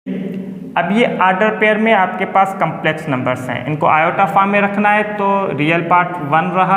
अब ये order pair में आपके पास कम्प्लेक्स नंबर्स हैं, इनको आयोटा फॉर्म में रखना है तो रियल पार्ट 1 रहा,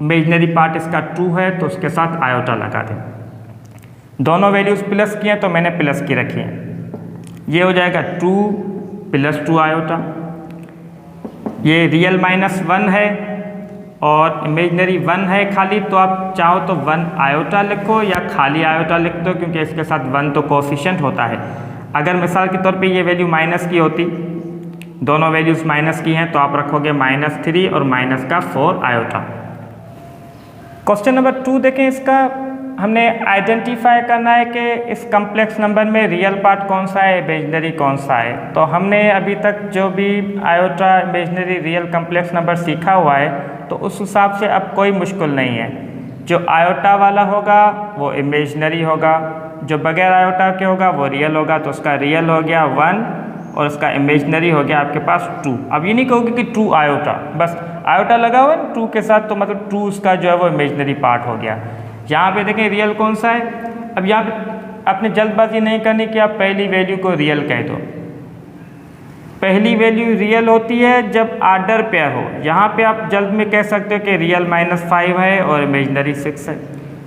इमेजनरी पार्ट इसका 2 है तो उसके साथ आयोटा लगा दें। दोनों वैल्यूज़ प्लस की हैं तो मैंने प्लस की रखी हैं। ये हो जाएगा 2 + 2 आयोटा। ये रियल -1 है और इमेजनरी 1 है खाली, तो आप चाहो तो 1 आयोटा लिखो या खाली आयोटा लिख दो, क्योंकि इसके साथ 1 तो कोफिशिएंट होता है। अगर मिसाल के तौर पे ये वैल्यू माइनस की होती, दोनों वैल्यूज़ माइनस की हैं, तो आप रखोगे -3 और -4 आयोटा। क्वेश्चन नंबर 2 देखें। इसका हमने आइडेंटिफाई करना है कि इस कम्प्लेक्स नंबर में रियल पार्ट कौन सा है, इमेजनरी कौन सा है। तो हमने अभी तक जो भी iota, imaginary, real complex number सीखा हुआ है, तो उस हिसाब से अब कोई मुश्किल नहीं है। जो आयोटा वाला होगा वो इमेजनरी होगा, जो बगैर आयोटा के होगा वो रियल होगा, तो उसका रियल हो गया 1 और उसका इमेजनरी हो गया आपके पास 2। अब ये नहीं कहोगे कि 2 आयोटा, बस आयोटा लगा हुआ है 2 के साथ, तो मतलब 2 उसका जो है वो इमेजनरी पार्ट हो गया। यहाँ पे देखें रियल कौन सा है। अब यहाँ पे आपने जल्दबाजी नहीं करनी कि आप पहली वैल्यू को रियल कह दो। पहली वैल्यू रियल होती है जब आर्डर पेयर हो। यहाँ पे आप जल्द में कह सकते हो कि रियल -5 है और इमेजनरी 6 है।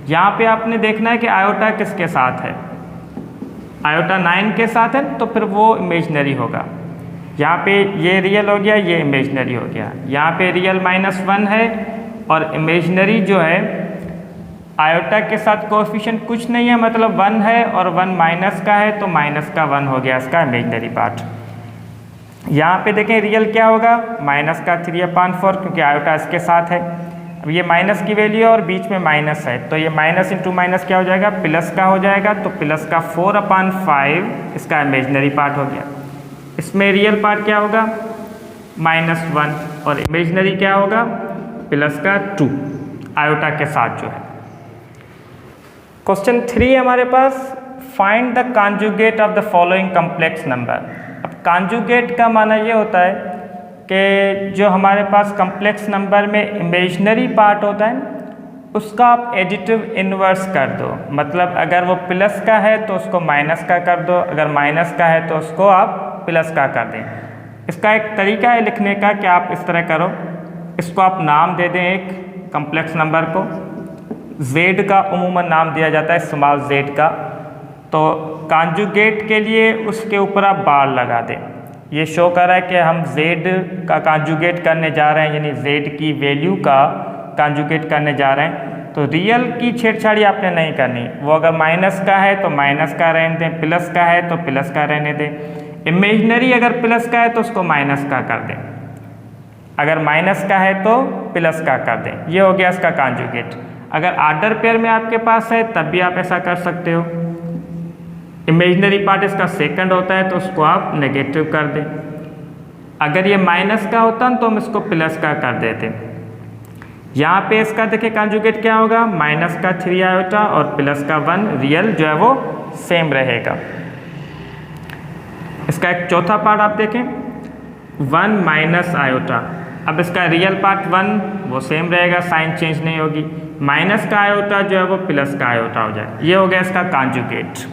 यहाँ पे आपने देखना है कि आयोटा किसके साथ है। आयोटा 9 के साथ है तो फिर वो इमेजनरी होगा। यहाँ पे ये रियल हो गया, ये इमेजनरी हो गया। यहाँ पे रियल -1 है और इमेजनरी जो है आयोटा के साथ कोएफिशिएंट कुछ नहीं है, मतलब 1 है और 1 माइनस का है, तो माइनस का 1 हो गया इसका इमेजनरी पार्ट। यहाँ पे देखें रियल क्या होगा, -3/4, क्योंकि आयोटा इसके साथ है। अब ये माइनस की वैल्यू है और बीच में माइनस है, तो ये माइनस इंटू माइनस क्या हो जाएगा, प्लस का हो जाएगा, तो प्लस का 4/5 इसका इमेजनरी पार्ट हो गया। इसमें रियल पार्ट क्या होगा, -1 और इमेजनरी क्या होगा, प्लस का 2 आयोटा के साथ जो है। क्वेश्चन 3 हमारे पास, find the conjugate of the following complex number. अब कॉन्जुगेट का माना ये होता है कि जो हमारे पास कम्प्लेक्स नंबर में इमेजनरी पार्ट होता है उसका आप एडिटिव इन्वर्स कर दो। मतलब अगर वो प्लस का है तो उसको माइनस का कर दो, अगर माइनस का है तो उसको आप प्लस का कर दें। इसका एक तरीका है लिखने का कि आप इस तरह करो, इसको आप नाम दे दें एक कम्प्लेक्स नंबर को। Z का उमूमन नाम दिया जाता है स्मॉल z का, तो कॉन्जुगेट के लिए उसके ऊपर आप बार लगा दें। ये शो कर रहा है कि हम Z का कॉन्जुगेट करने जा रहे हैं, यानी Z की वैल्यू का कॉन्जुगेट करने जा रहे हैं। तो रियल की छेड़छाड़ी आपने नहीं करनी, वो अगर माइनस का है तो माइनस का रहने दें, प्लस का है तो प्लस का रहने दें। इमेजनरी अगर प्लस का है तो उसको माइनस का कर दें, अगर माइनस का है तो प्लस का कर दें। ये हो गया इसका कॉन्जुगेट। अगर आर्डर पेयर में आपके पास है तब भी आप ऐसा कर सकते हो। इमेजनरी पार्ट इसका सेकंड होता है तो उसको आप नेगेटिव कर दें। अगर ये माइनस का होता तो हम इसको प्लस का कर देते। यहाँ पे इसका देखिए कॉन्जुगेट क्या होगा, माइनस का 3 आयोटा और प्लस का 1, रियल जो है वो सेम रहेगा। इसका एक चौथा पार्ट आप देखें, 1 माइनस आयोटा। अब इसका रियल पार्ट 1 वो सेम रहेगा, साइन चेंज नहीं होगी। माइनस का आयोटा जो है वो प्लस का आयोटा हो जाए। ये हो गया इसका कॉन्जुगेट।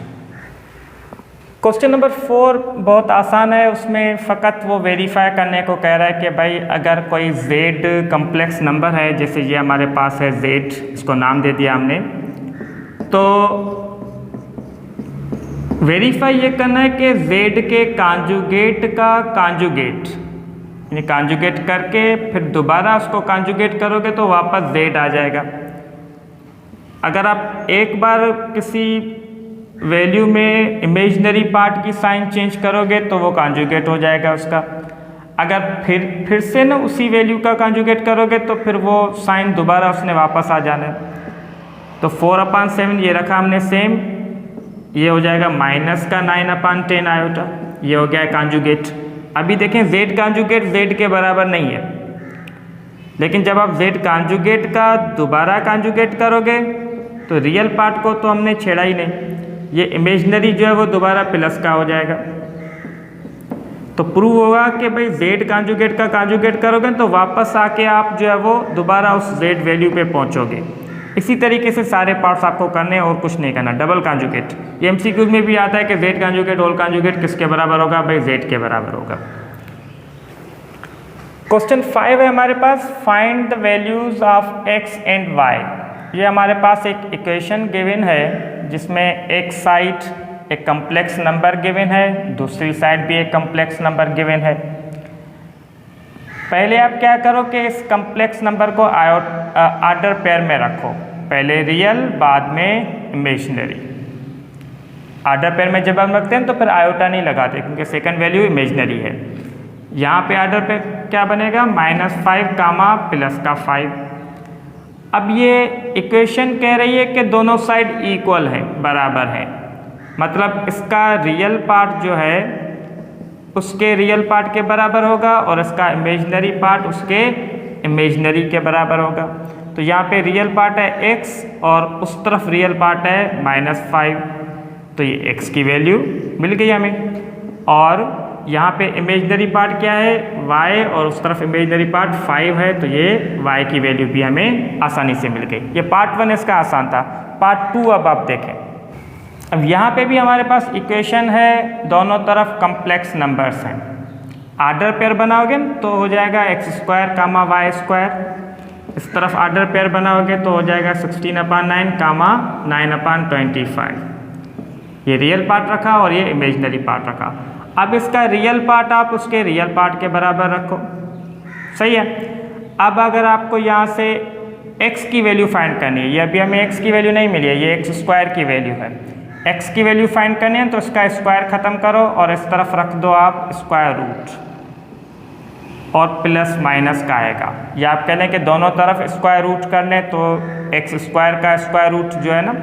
क्वेश्चन नंबर 4 बहुत आसान है, उसमें फ़कत वो वेरीफाई करने को कह रहा है कि भाई अगर कोई Z कम्प्लेक्स नंबर है, जैसे ये हमारे पास है Z, इसको नाम दे दिया हमने, तो वेरीफाई ये करना है कि Z के कॉन्जुगेट का कॉन्जुगेट, यानी कॉन्जुगेट करके फिर दोबारा उसको कॉन्जुगेट करोगे तो वापस Z आ जाएगा। अगर आप एक बार किसी वैल्यू में इमेजनरी पार्ट की साइन चेंज करोगे तो वो कॉन्जुगेट हो जाएगा उसका। अगर फिर से ना उसी वैल्यू का कॉन्जुगेट करोगे तो फिर वो साइन दोबारा उसने वापस आ जाना है। तो 4/7 ये रखा हमने सेम, ये हो जाएगा माइनस का 9/10 आयोटा, ये हो गया है कॉन्जुगेट। अभी देखें Z कॉन्जुगेट Z के बराबर नहीं है, लेकिन जब आप Z कॉन्जुगेट का दोबारा कॉन्जुगेट करोगे तो रियल पार्ट को तो हमने छेड़ा ही नहीं, ये इमेजनरी जो है वो दोबारा प्लस का हो जाएगा। तो प्रूव होगा कि भाई Z कॉन्जुगेट का कॉन्जुगेट करोगे तो वापस आके आप जो है वो दोबारा उस Z वैल्यू पे पहुंचोगे। इसी तरीके से सारे पार्ट्स आपको करने हैं और कुछ नहीं करना। डबल कॉन्जुगेट, ये एमसीक्यूज में भी आता है कि जेड कॉन्जुगेट होल कॉन्जुगेट किसके बराबर होगा, भाई जेड के बराबर होगा। क्वेश्चन 5 है हमारे पास, find the values of x and y. ये हमारे पास एक इक्वेशन गिवन है जिसमें एक साइड एक कम्प्लेक्स नंबर गिवन है, दूसरी साइड भी एक कम्प्लेक्स नंबर गिवन है। पहले आप क्या करो कि इस कम्प्लेक्स नंबर को ऑर्डर पेयर में रखो, पहले रियल बाद में इमेजिनरी। ऑर्डर पेयर में जब हम रखते हैं तो फिर आयोटा नहीं लगाते क्योंकि सेकंड वैल्यू इमेजिनरी है। यहाँ पे ऑर्डर पे क्या बनेगा, -5 कामा प्लस का 5। अब ये इक्वेशन कह रही है कि दोनों साइड इक्वल है, बराबर है, मतलब इसका रियल पार्ट जो है उसके रियल पार्ट के बराबर होगा और इसका इमेजिनरी पार्ट उसके इमेजिनरी के बराबर होगा। तो यहाँ पे रियल पार्ट है x और उस तरफ रियल पार्ट है -5, तो ये x की वैल्यू मिल गई हमें। और यहाँ पे इमेजिनरी पार्ट क्या है, y, और उस तरफ इमेजिनरी पार्ट 5 है, तो ये y की वैल्यू भी हमें आसानी से मिल गई। ये पार्ट 1 इसका आसान था। पार्ट 2 अब आप देखें। अब यहाँ पे भी हमारे पास इक्वेशन है, दोनों तरफ कम्प्लेक्स नंबर्स हैं। ऑर्डर पेयर बनाओगे तो हो जाएगा x² कामा y²। इस तरफ ऑर्डर पेयर बनाओगे तो हो जाएगा 16/9 कामा 9/25। ये रियल पार्ट रखा और ये इमेजिनरी पार्ट रखा। अब इसका रियल पार्ट आप उसके रियल पार्ट के बराबर रखो, सही है। अब अगर आपको यहाँ से x की वैल्यू फाइंड करनी है, ये अभी हमें x की वैल्यू नहीं मिली है, ये x² की वैल्यू है। x की वैल्यू फाइंड करनी है तो इसका स्क्वायर खत्म करो और इस तरफ रख दो आप स्क्वायर रूट और प्लस माइनस का आएगा। या आप कह लें कि दोनों तरफ स्क्वायर रूट कर लें तो x² का स्क्वायर रूट जो है ना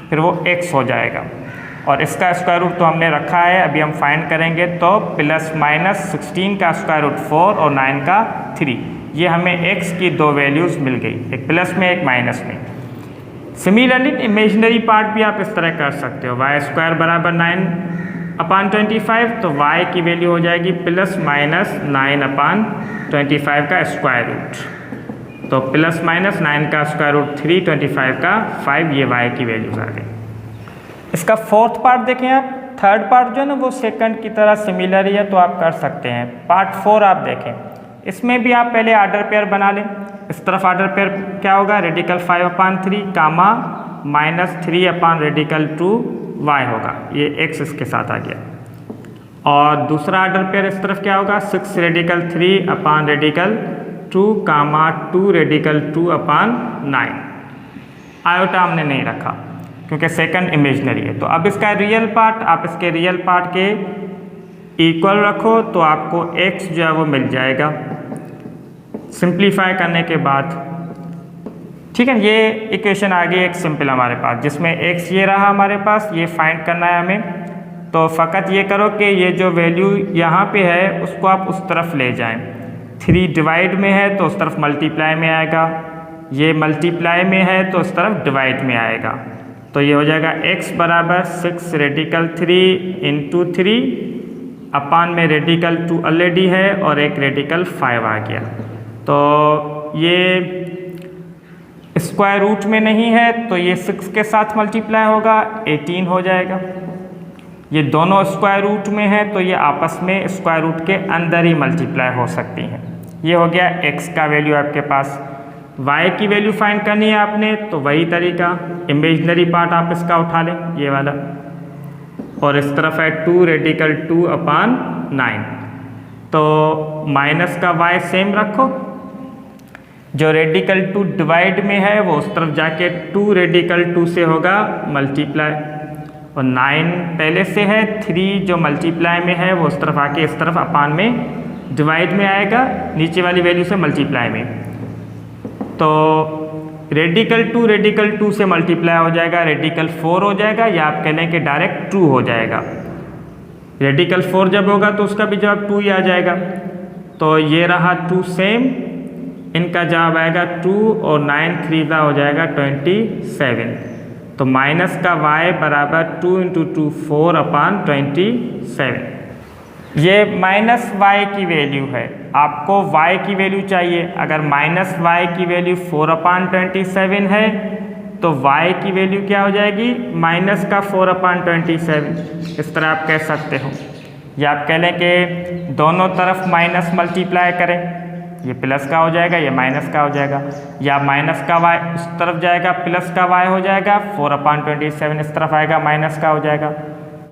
फिर वो x हो जाएगा और इसका स्क्वायर रूट तो हमने रखा है, अभी हम फाइंड करेंगे तो प्लस माइनस 16 का स्क्वायर रूट 4 और 9 का 3। ये हमें x की दो वैल्यूज़ मिल गई, एक प्लस में एक माइनस में। सिमिलरली इमेजिनरी पार्ट भी आप इस तरह कर सकते हो, y² बराबर 9/25, तो y की वैल्यू हो जाएगी प्लस माइनस 9/25 का स्क्वायर रूट, तो प्लस माइनस 9 का स्क्वायर रूट 3, 25 का 5, ये y की वैल्यूज आ गई। इसका फोर्थ पार्ट देखें आप, थर्ड पार्ट जो है ना वो सेकंड की तरह सिमिलर ही है तो आप कर सकते हैं। पार्ट 4 आप देखें, इसमें भी आप पहले ऑर्डर पेयर बना लें। इस तरफ ऑर्डर पेयर क्या होगा, रेडिकल 5/3 कामा -3 रेडिकल 2y होगा, ये x इसके साथ आ गया। और दूसरा ऑर्डर पेयर इस तरफ क्या होगा, 6 रेडिकल 3 रेडिकल 2 कामा 2 रेडिकल 2/9। आयोटा हमने नहीं रखा क्योंकि सेकंड इमेजिनरी है। तो अब इसका रियल पार्ट आप इसके रियल पार्ट के इक्वल रखो तो आपको x जो है वो मिल जाएगा सिंप्लीफाई करने के बाद, ठीक है। ये इक्वेशन आ गई एक सिंपल हमारे पास, जिसमें x ये रहा हमारे पास, ये फाइंड करना है हमें। तो फ़कत ये करो कि ये जो वैल्यू यहाँ पे है उसको आप उस तरफ ले जाएं। 3 डिवाइड में है तो उस तरफ मल्टीप्लाई में आएगा, ये मल्टीप्लाई में है तो उस तरफ डिवाइड में आएगा। तो ये हो जाएगा x बराबर 6 रेडिकल 3 इंटू 3 अपान में रेडिकल 2 ऑलरेडी है और एक रेडिकल 5 आ गया। तो ये स्क्वायर रूट में नहीं है तो ये 6 के साथ मल्टीप्लाई होगा, 18 हो जाएगा। ये दोनों स्क्वायर रूट में है तो ये आपस में स्क्वायर रूट के अंदर ही मल्टीप्लाई हो सकती हैं। ये हो गया x का वैल्यू आपके पास। y की वैल्यू फाइंड करनी है आपने तो वही तरीका, इमेजिनरी पार्ट आप इसका उठा लें, ये वाला, और इस तरफ है 2 रेडिकल 2/9। तो माइनस का y सेम रखो, जो रेडिकल 2 डिवाइड में है वो उस तरफ जाके 2 रेडिकल 2 से होगा मल्टीप्लाई, और 9 पहले से है, 3 जो मल्टीप्लाई में है वो उस तरफ आके इस तरफ अपान में डिवाइड में आएगा, नीचे वाली वैल्यू से मल्टीप्लाई में। तो रेडिकल 2 से मल्टीप्लाई हो जाएगा, रेडिकल 4 हो जाएगा, या आप कह लें कि डायरेक्ट 2 हो जाएगा। रेडिकल 4 जब होगा तो उसका भी जवाब 2 ही आ जाएगा। तो ये रहा 2 सेम, इनका जवाब आएगा 2 और 9 3 हो जाएगा 27। तो माइनस का y बराबर 2 × 2 4/27। ये माइनस y की वैल्यू है, आपको y की वैल्यू चाहिए। अगर माइनस y की वैल्यू 4/27 है तो y की वैल्यू क्या हो जाएगी, माइनस का 4/27। इस तरह आप कह सकते हो, या आप कह लें कि दोनों तरफ माइनस मल्टीप्लाई करें, ये प्लस का हो जाएगा, ये माइनस का हो जाएगा, या माइनस का y उस तरफ जाएगा, प्लस का y हो जाएगा, 4/27 इस तरफ आएगा, माइनस का हो जाएगा।